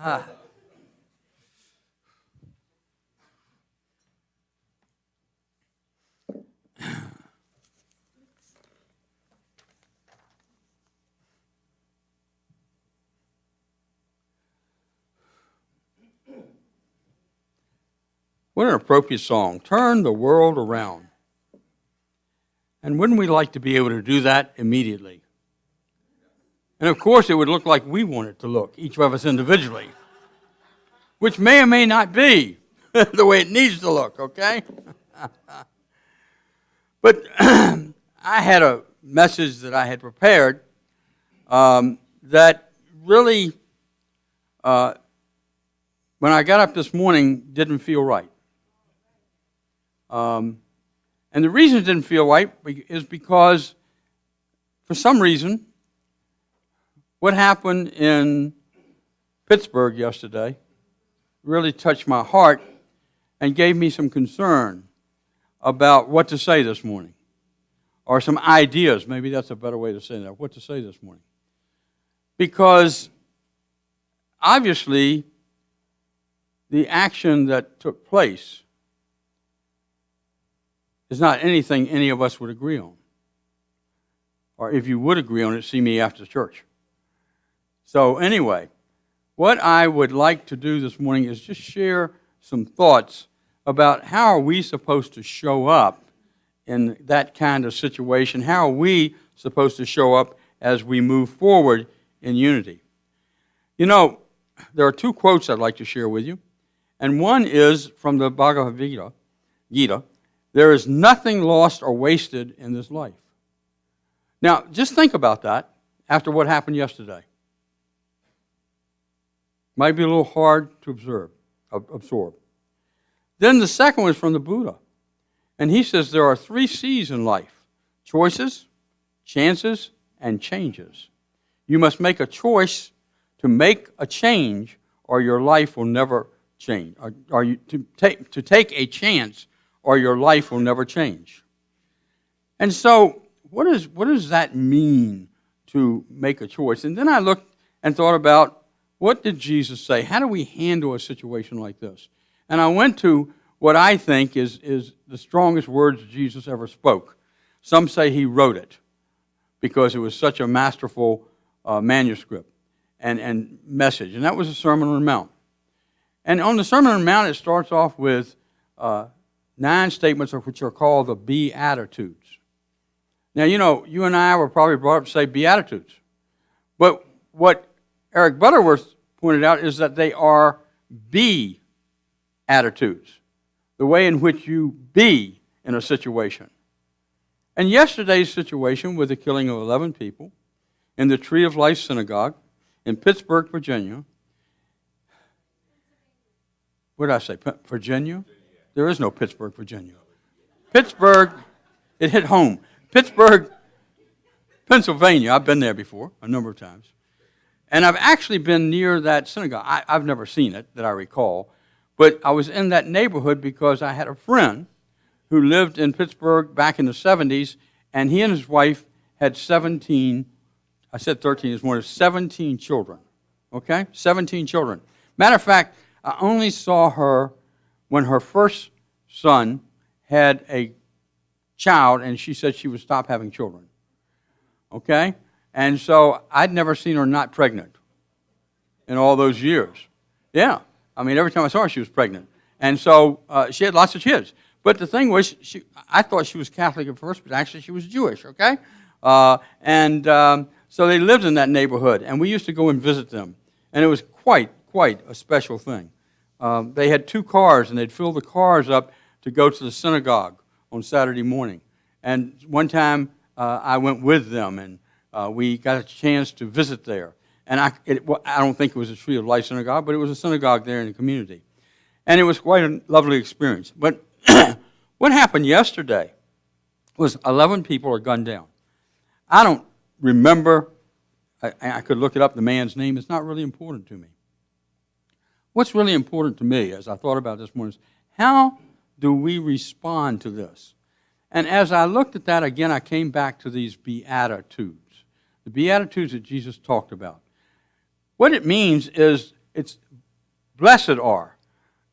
What an appropriate song. Turn the world around. And wouldn't we like to be able to do that immediately? And of course, it would look like we want it to look, each of us individually, which may or may not be the way it needs to look, okay? But I had a message that I had prepared that really, when I got up this morning, didn't feel right. And the reason it didn't feel right is because, for some reason, what happened in Pittsburgh yesterday really touched my heart and gave me some concern about what to say this morning, or some ideas. Maybe that's a better way to say that, what to say this morning. Because, obviously, the action that took place is not anything any of us would agree on. Or if you would agree on it, see me after church. So anyway, what I would like to do this morning is just share some thoughts about how are we supposed to show up in that kind of situation. How are we supposed to show up as we move forward in unity? You know, there are two quotes I'd like to share with you. And one is from the Bhagavad Gita. There is nothing lost or wasted in this life. Now, just think about that after what happened yesterday. Might be a little hard to absorb. Then the second one is from the Buddha. And he says there are 3 C's in life: choices, chances, and changes. You must make a choice to make a change, or your life will never change. Or to take a chance, or your life will never change. And so, what does that mean to make a choice? And then I looked and thought about, what did Jesus say? How do we handle a situation like this? And I went to what I think is the strongest words Jesus ever spoke. Some say he wrote it because it was such a masterful manuscript and message. And that was the Sermon on the Mount. And on the Sermon on the Mount, it starts off with 9 statements which are called the Beatitudes. Now, you know, you and I were probably brought up to say Beatitudes. But what Eric Butterworth pointed out is that they are be-attitudes, the way in which you be in a situation. And yesterday's situation with the killing of 11 people in the Tree of Life Synagogue in Pittsburgh, Virginia. What did I say? Virginia? There is no Pittsburgh, Virginia. Pittsburgh, it hit home. Pittsburgh, Pennsylvania. I've been there before a number of times. And I've actually been near that synagogue. I've never seen it, that I recall. But I was in that neighborhood because I had a friend who lived in Pittsburgh back in the 70s, and he and his wife had 17, I said 13, it's more than 17 children. Okay? 17 children. Matter of fact, I only saw her when her first son had a child, and she said she would stop having children. Okay? And so I'd never seen her not pregnant in all those years. Yeah. I mean, every time I saw her, she was pregnant. And so she had lots of kids. But the thing was, I thought she was Catholic at first, but actually she was Jewish, okay? So they lived in that neighborhood, and we used to go and visit them. And it was quite a special thing. They had 2 cars, and they'd fill the cars up to go to the synagogue on Saturday morning. And one time I went with them, and we got a chance to visit there. And I don't think it was a Tree of Life Synagogue, but it was a synagogue there in the community. And it was quite a lovely experience. But what happened yesterday was 11 people are gunned down. I don't remember, I could look it up, the man's name. It's not really important to me. What's really important to me, as I thought about this morning, is how do we respond to this? And as I looked at that again, I came back to these Beatitudes. The Beatitudes that Jesus talked about. What it means is it's blessed are.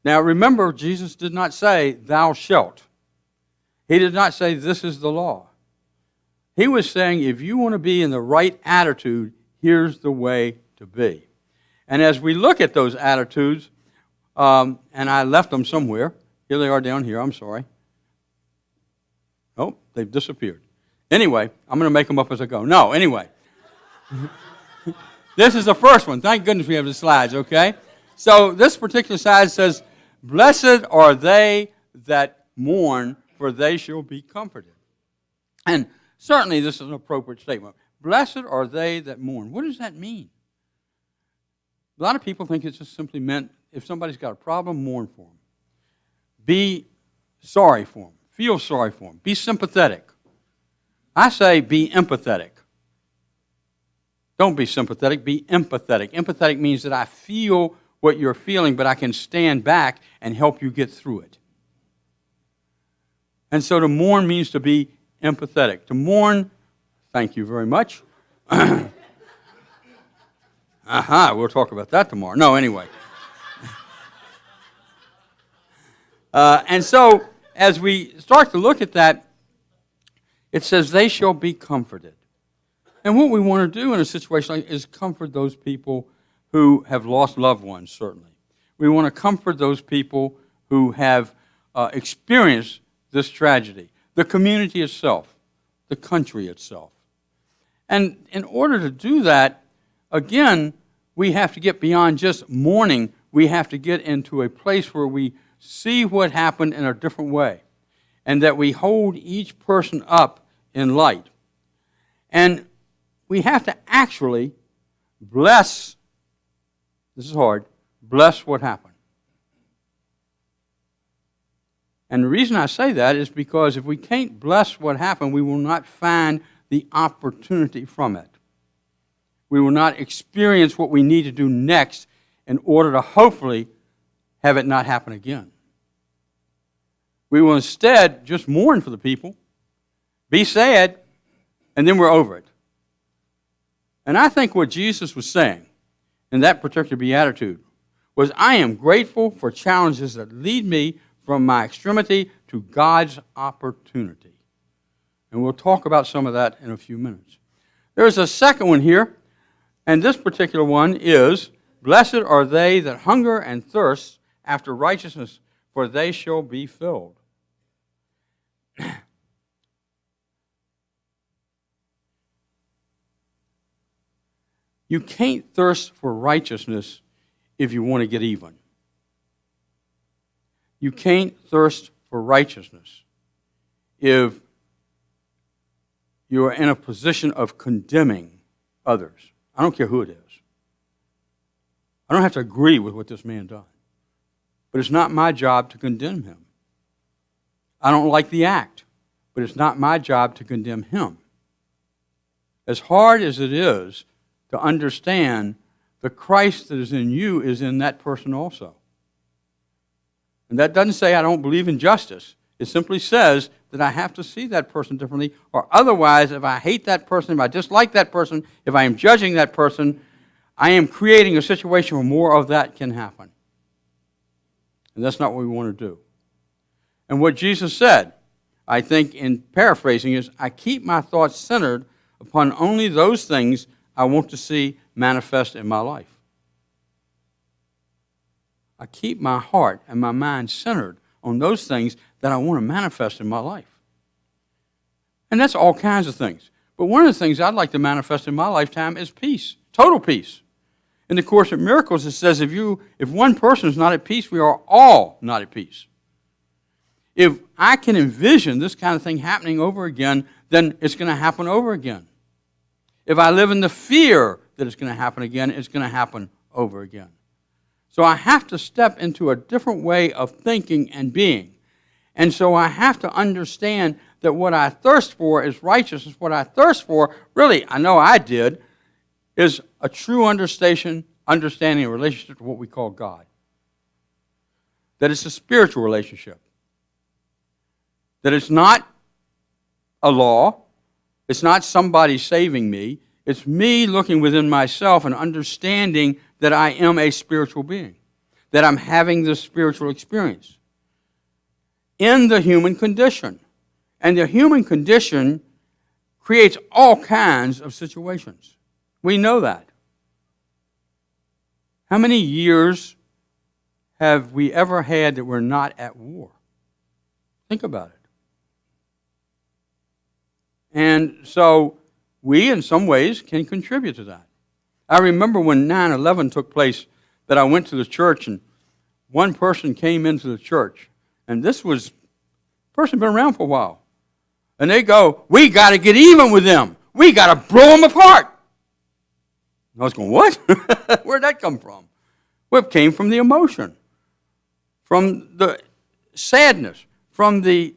Now remember, Jesus did not say, thou shalt. He did not say, this is the law. He was saying, if you want to be in the right attitude, here's the way to be. And as we look at those attitudes, and I left them somewhere. Here they are down here. I'm sorry. Oh, they've disappeared. Anyway, I'm going to make them up as I go. No, anyway. This is the first one. Thank goodness we have the slides, okay? So this particular slide says, blessed are they that mourn, for they shall be comforted. And certainly this is an appropriate statement. Blessed are they that mourn. What does that mean? A lot of people think it just simply meant if somebody's got a problem, mourn for them. Be sorry for them. Feel sorry for them. Be sympathetic. I say be empathetic. Don't be sympathetic, be empathetic. Empathetic means that I feel what you're feeling, but I can stand back and help you get through it. And so to mourn means to be empathetic. To mourn, thank you very much. We'll talk about that tomorrow. No, anyway. And so as we start to look at that, it says they shall be comforted. And what we want to do in a situation like is comfort those people who have lost loved ones, certainly. We want to comfort those people who have experienced this tragedy, the community itself, the country itself. And in order to do that, again, we have to get beyond just mourning. We have to get into a place where we see what happened in a different way, and that we hold each person up in light. And we have to actually bless, this is hard, bless what happened. And the reason I say that is because if we can't bless what happened, we will not find the opportunity from it. We will not experience what we need to do next in order to hopefully have it not happen again. We will instead just mourn for the people, be sad, and then we're over it. And I think what Jesus was saying in that particular beatitude was, I am grateful for challenges that lead me from my extremity to God's opportunity. And we'll talk about some of that in a few minutes. There's a second one here, and this particular one is, blessed are they that hunger and thirst after righteousness, for they shall be filled. You can't thirst for righteousness if you want to get even. You can't thirst for righteousness if you are in a position of condemning others. I don't care who it is. I don't have to agree with what this man done. But it's not my job to condemn him. I don't like the act, but it's not my job to condemn him. As hard as it is to understand, the Christ that is in you is in that person also. And that doesn't say I don't believe in justice. It simply says that I have to see that person differently, or otherwise, if I hate that person, if I dislike that person, if I am judging that person, I am creating a situation where more of that can happen. And that's not what we want to do. And what Jesus said, I think in paraphrasing, is, I keep my thoughts centered upon only those things I want to see manifest in my life. I keep my heart and my mind centered on those things that I want to manifest in my life. And that's all kinds of things. But one of the things I'd like to manifest in my lifetime is peace, total peace. In the Course of Miracles, it says if one person is not at peace, we are all not at peace. If I can envision this kind of thing happening over again, then it's going to happen over again. If I live in the fear that it's going to happen again, it's going to happen over again. So I have to step into a different way of thinking and being. And so I have to understand that what I thirst for is righteousness. What I thirst for, really, I know I did, is a true understanding and relationship to what we call God. That it's a spiritual relationship. That it's not a law. It's not somebody saving me. It's me looking within myself and understanding that I am a spiritual being, that I'm having this spiritual experience in the human condition. And the human condition creates all kinds of situations. We know that. How many years have we ever had that we're not at war? Think about it. And so we, in some ways, can contribute to that. I remember when 9/11 took place that I went to the church and one person came into the church. And this was a person been around for a while. And they go, we got to get even with them. We got to blow them apart. And I was going, what? Where'd that come from? Well, it came from the emotion, from the sadness, from the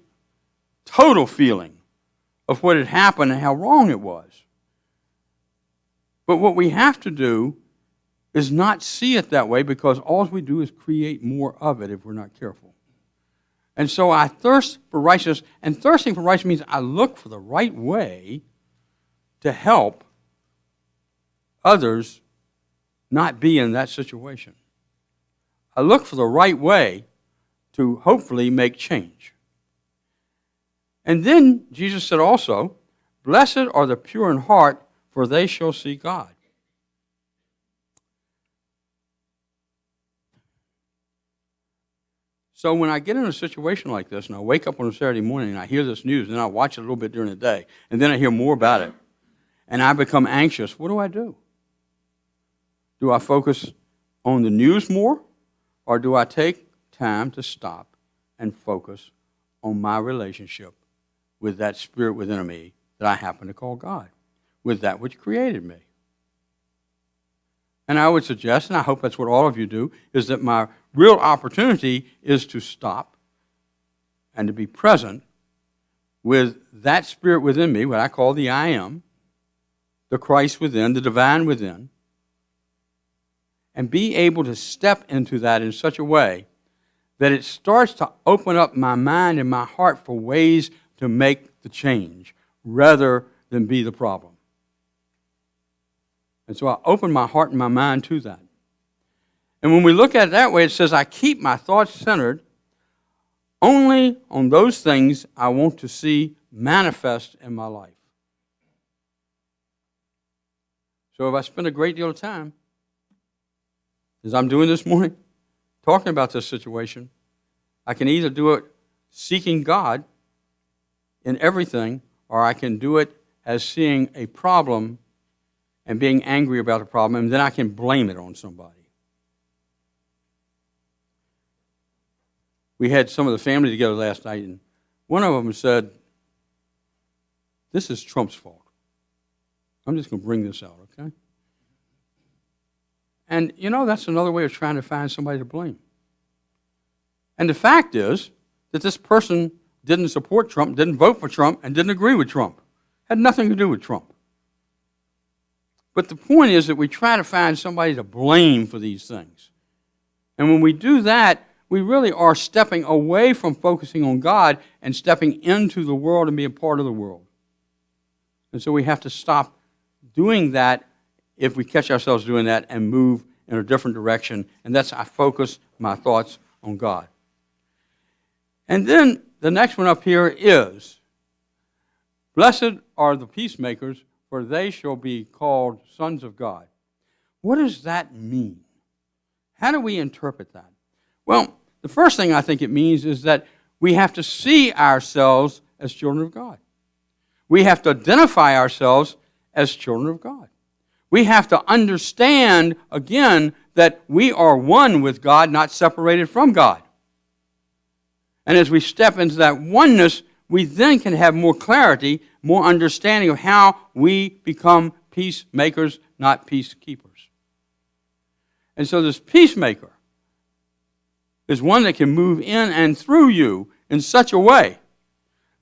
total feeling of what had happened and how wrong it was. But what we have to do is not see it that way, because all we do is create more of it if we're not careful. And so I thirst for righteousness, and thirsting for righteousness means I look for the right way to help others not be in that situation. I look for the right way to hopefully make change. And then Jesus said also, blessed are the pure in heart, for they shall see God. So when I get in a situation like this, and I wake up on a Saturday morning and I hear this news, and then I watch it a little bit during the day, and then I hear more about it, and I become anxious, what do? Do I focus on the news more, or do I take time to stop and focus on my relationship with that spirit within me that I happen to call God, with that which created me? And I would suggest, and I hope that's what all of you do, is that my real opportunity is to stop and to be present with that spirit within me, what I call the I am, the Christ within, the divine within, and be able to step into that in such a way that it starts to open up my mind and my heart for ways to make the change rather than be the problem. And so I open my heart and my mind to that. And when we look at it that way, it says, I keep my thoughts centered only on those things I want to see manifest in my life. So if I spend a great deal of time, as I'm doing this morning, talking about this situation, I can either do it seeking God in everything, or I can do it as seeing a problem and being angry about the problem, and then I can blame it on somebody. We had some of the family together last night, and one of them said, this is Trump's fault. I'm just going to bring this out, okay? And, you know, that's another way of trying to find somebody to blame. And the fact is that this person didn't support Trump, didn't vote for Trump, and didn't agree with Trump. Had nothing to do with Trump. But the point is that we try to find somebody to blame for these things. And when we do that, we really are stepping away from focusing on God and stepping into the world and being part of the world. And so we have to stop doing that if we catch ourselves doing that and move in a different direction. And that's I focus my thoughts on God. And then the next one up here is, blessed are the peacemakers, for they shall be called sons of God. What does that mean? How do we interpret that? Well, the first thing I think it means is that we have to see ourselves as children of God. We have to identify ourselves as children of God. We have to understand, again, that we are one with God, not separated from God. And as we step into that oneness, we then can have more clarity, more understanding of how we become peacemakers, not peacekeepers. And so this peacemaker is one that can move in and through you in such a way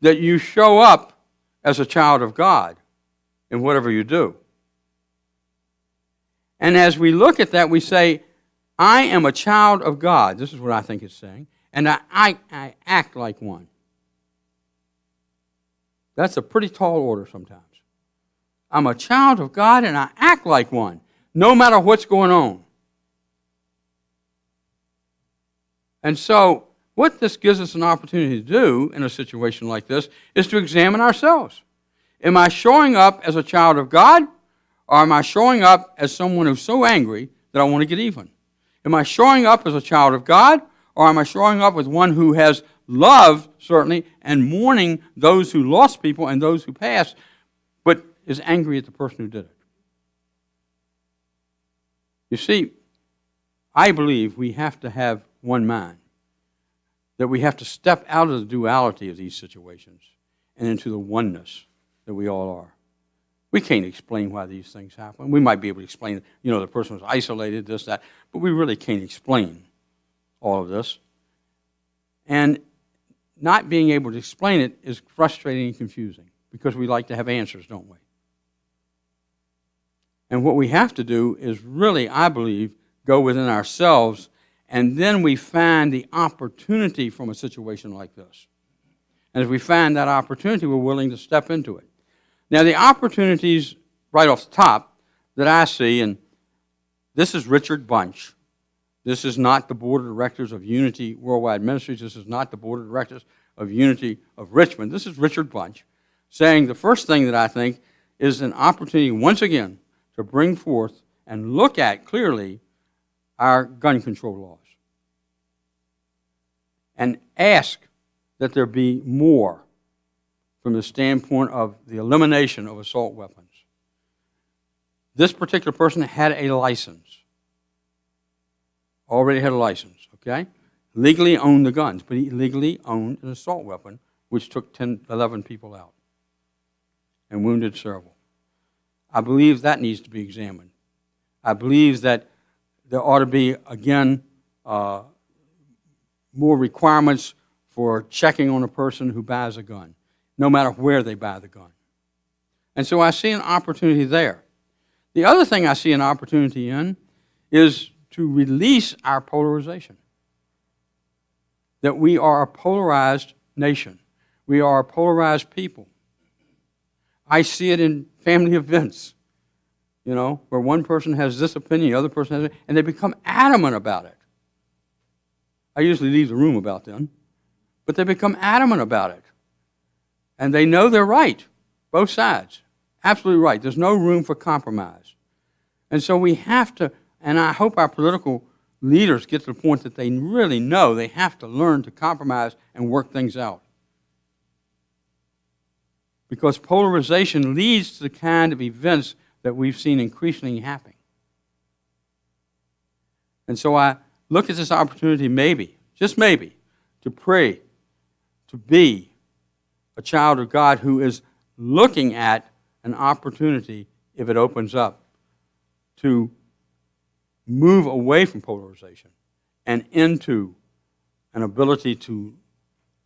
that you show up as a child of God in whatever you do. And as we look at that, we say, I am a child of God. This is what I think it's saying. And I act like one. That's a pretty tall order sometimes. I'm a child of God and I act like one, no matter what's going on. And so, what this gives us an opportunity to do in a situation like this is to examine ourselves. Am I showing up as a child of God, or am I showing up as someone who's so angry that I want to get even? Am I showing up as a child of God, or am I showing up as one who has love, certainly, and mourning those who lost people and those who passed, but is angry at the person who did it? You see, I believe we have to have one mind, that we have to step out of the duality of these situations and into the oneness that we all are. We can't explain why these things happen. We might be able to explain, the person was isolated, this, that, but we really can't explain all of this. And not being able to explain it is frustrating and confusing because we like to have answers, don't we? And what we have to do is really, I believe, go within ourselves, and then we find the opportunity from a situation like this. And if we find that opportunity, we're willing to step into it. Now, the opportunities right off the top that I see, and this is Richard Bunch. This is not the board of directors of Unity Worldwide Ministries. This is not the board of directors of Unity of Richmond. This is Richard Bunch saying the first thing that I think is an opportunity once again to bring forth and look at clearly our gun control laws and ask that there be more from the standpoint of the elimination of assault weapons. This particular person had a license, already had a license, okay? Legally owned the guns, but he legally owned an assault weapon, which took 11 people out and wounded several. I believe that needs to be examined. I believe that there ought to be, again, more requirements for checking on a person who buys a gun, no matter where they buy the gun. And so I see an opportunity there. The other thing I see an opportunity in is to release our polarization. That we are a polarized nation. We are a polarized people. I see it in family events, where one person has this opinion, the other person has it, and they become adamant about it. I usually leave the room about them, but they become adamant about it. And they know they're right, both sides. Absolutely right. There's no room for compromise. And so we have to, and I hope our political leaders get to the point that they really know they have to learn to compromise and work things out. Because polarization leads to the kind of events that we've seen increasingly happening. And so I look at this opportunity maybe, just maybe, to pray, to be a child of God who is looking at an opportunity, if it opens up, to move away from polarization and into an ability to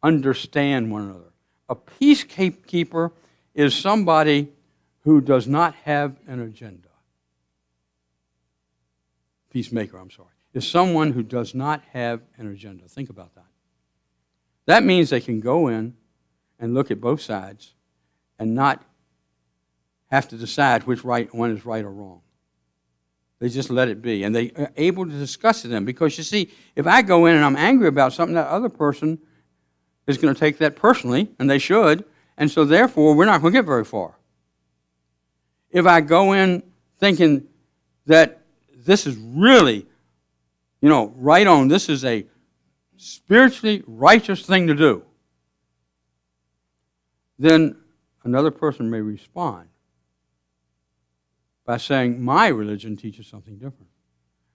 understand one another. A peacekeeper is somebody who does not have an agenda. Peacemaker, I'm sorry, is someone who does not have an agenda. Think about that. That means they can go in and look at both sides and not have to decide which one is right or wrong. They just let it be. And they are able to discuss it then. Because you see, if I go in and I'm angry about something, that other person is going to take that personally, and they should. And so therefore, we're not going to get very far. If I go in thinking that this is really, right on, this is a spiritually righteous thing to do, then another person may respond by saying, my religion teaches something different.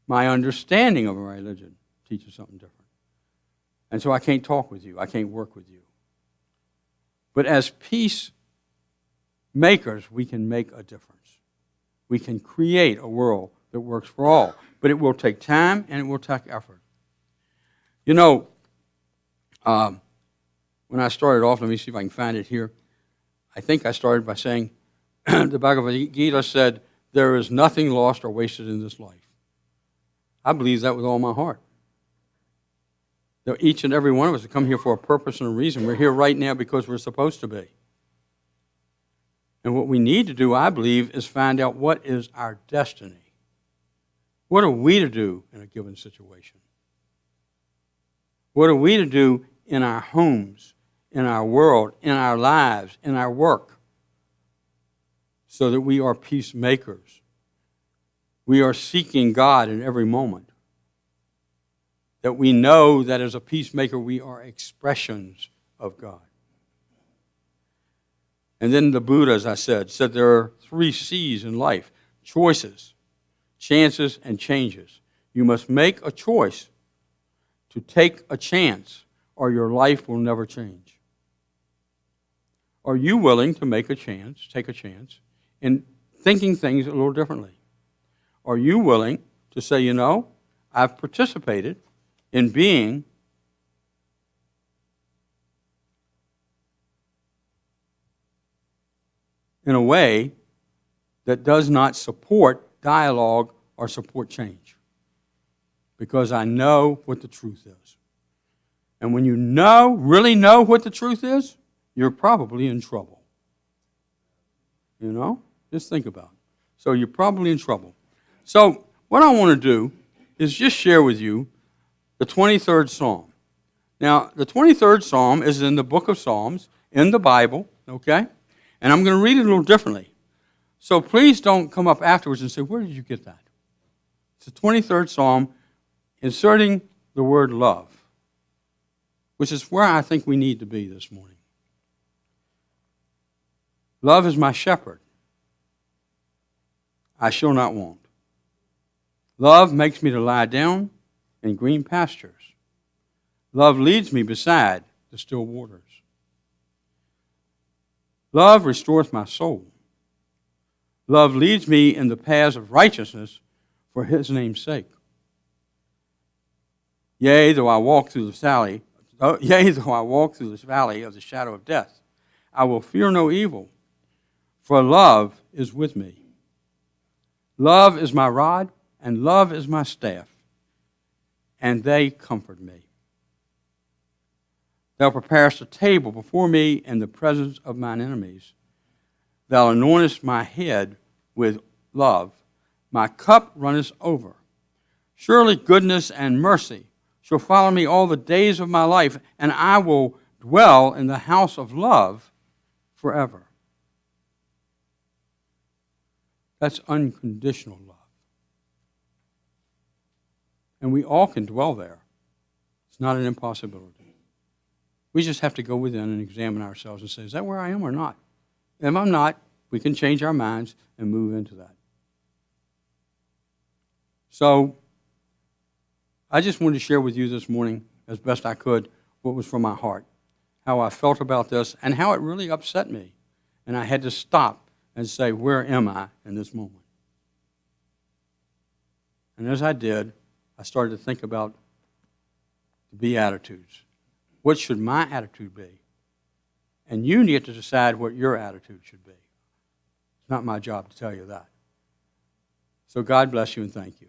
My understanding of my religion teaches something different. And so I can't talk with you. I can't work with you. But as peacemakers, we can make a difference. We can create a world that works for all. But it will take time and it will take effort. When I started off, let me see if I can find it here. I think I started by saying, the Bhagavad Gita said, there is nothing lost or wasted in this life. I believe that with all my heart. That each and every one of us have come here for a purpose and a reason. We're here right now because we're supposed to be. And what we need to do, I believe, is find out what is our destiny. What are we to do in a given situation? What are we to do in our homes, in our world, in our lives, in our work, so that we are peacemakers? We are seeking God in every moment. That we know that as a peacemaker, we are expressions of God. And then the Buddha, as I said there are 3 C's in life: choices, chances, and changes. You must make a choice to take a chance, or your life will never change. Are you willing to take a chance, in thinking things a little differently? Are you willing to say, you know, I've participated in being in a way that does not support dialogue or support change? Because I know what the truth is. And when you really know what the truth is, you're probably in trouble. You know? Just think about it. So you're probably in trouble. So what I want to do is just share with you the 23rd Psalm. Now, the 23rd Psalm is in the book of Psalms, in the Bible, okay? And I'm going to read it a little differently. So please don't come up afterwards and say, where did you get that? It's the 23rd Psalm, inserting the word love, which is where I think we need to be this morning. Love is my shepherd. I shall not want. Love makes me to lie down in green pastures. Love leads me beside the still waters. Love restores my soul. Love leads me in the paths of righteousness for his name's sake. Yea, though I walk through the valley of the shadow of death, I will fear no evil, for love is with me. Love is my rod, and love is my staff, and they comfort me. Thou preparest a table before me in the presence of mine enemies. Thou anointest my head with love. My cup runneth over. Surely goodness and mercy shall follow me all the days of my life, and I will dwell in the house of love forever. That's unconditional love. And we all can dwell there. It's not an impossibility. We just have to go within and examine ourselves and say, is that where I am or not? If I'm not, we can change our minds and move into that. So, I just wanted to share with you this morning, as best I could, what was from my heart, how I felt about this, and how it really upset me. And I had to stop and say, where am I in this moment? And as I did, I started to think about the Beatitudes. What should my attitude be? And you need to decide what your attitude should be. It's not my job to tell you that. So God bless you and thank you.